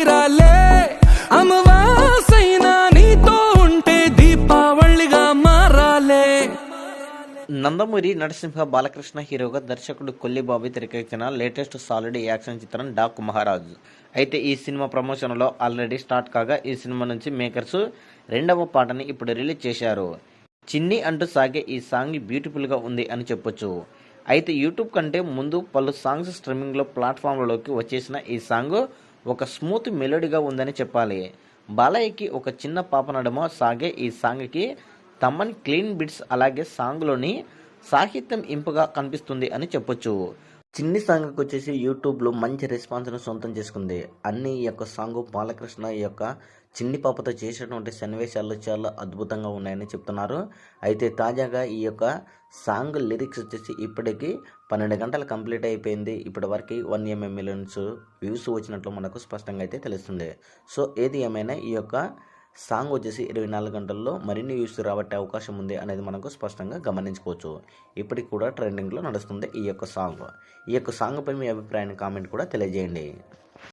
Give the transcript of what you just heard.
రాలే అమవాసైనా నీతో ఉంటే దీపావళిగా మారాలే. నందమూరి నరసింహ బాలకృష్ణ హీరోగా దర్శకుడు కొల్లిబాబు తెరకెక్కిన లేటెస్ట్ సాలిడ్ యాక్షన్ చిత్రం డాకు మహారాజ్. అయితే ఈ సినిమా ప్రమోషన్లో ఆల్రెడీ స్టార్ట్ కాగా ఈ సినిమా నుంచి మేకర్స్ రెండవ పాటని ఇప్పుడు రిలీజ్ చేశారు. చిన్ని అంటూ సాగే ఈ సాంగ్ బ్యూటిఫుల్గా ఉంది అని చెప్పొచ్చు. అయితే యూట్యూబ్ కంటే ముందు పలు సాంగ్స్ స్ట్రీమింగ్లో ప్లాట్ఫామ్లలోకి వచ్చేసిన ఈ సాంగ్ ఒక స్మూత్ మెలోడీగా ఉందని చెప్పాలి. బాలయ్యకి ఒక చిన్న పాప నడుమ సాగే ఈ సాంగ్కి తమన్ క్లీన్ బిట్స్ అలాగే సాంగ్లోని సాహిత్యం ఇంపుగా కనిపిస్తుంది అని చెప్పొచ్చు. చిన్ని సాంగ్కి వచ్చేసి యూట్యూబ్లో మంచి రెస్పాన్స్ను సొంతం చేసుకుంది. అన్ని ఈ యొక్క సాంగ్ బాలకృష్ణ ఈ యొక్క చిన్ని పాపతో చేసినటువంటి సన్నివేశాలు చాలా అద్భుతంగా ఉన్నాయని చెప్తున్నారు. అయితే తాజాగా ఈ యొక్క సాంగ్ లిరిక్స్ వచ్చేసి ఇప్పటికీ 12 గంటలు కంప్లీట్ అయిపోయింది. ఇప్పటి వరకు 1 మిలియన్స్ వ్యూస్ వచ్చినట్లు మనకు స్పష్టంగా అయితే తెలుస్తుంది. సో ఏది ఏమైనా ఈ యొక్క సాంగ్ వచ్చేసి 24 గంటల్లో మరిన్ని వ్యూస్ రాబట్టే అవకాశం ఉంది అనేది మనకు స్పష్టంగా గమనించుకోవచ్చు. ఇప్పటికి కూడా ట్రెండింగ్లో నడుస్తుంది ఈ యొక్క సాంగ్. ఈ యొక్క సాంగ్పై మీ అభిప్రాయాన్ని కామెంట్ కూడా తెలియజేయండి.